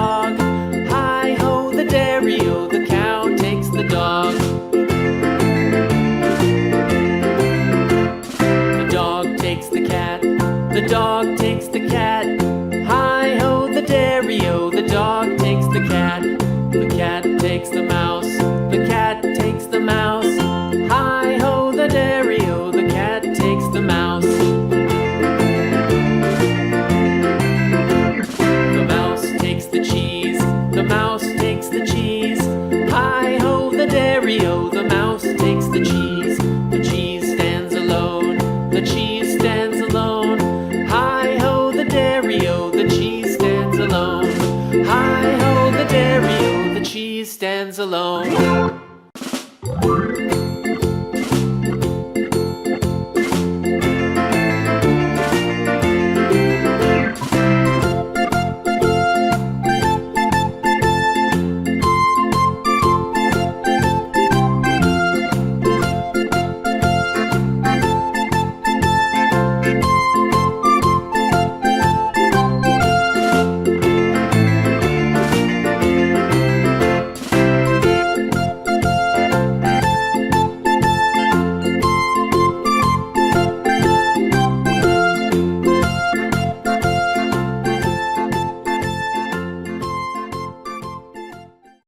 dog. Hi-ho, the dairy-o, the cow takes the dog. The dog takes the cat, the dog takes the cat. Hi-ho, the dairy-o, the dog takes the cat. The cat takes the mouse, the cat takes the mouse. Hi-ho, the dairy-o, the cat takes the mouse. The mouse takes the cheese, the mouse takes the cheese. Hi-ho, the dairy-o, the mouse takes the cheese. The cheese stands alone, the cheese stands alone. Hi-ho, the dairy-o, the cheese stands alone. Hi-ho, the dairy-o, the cheese stands alone.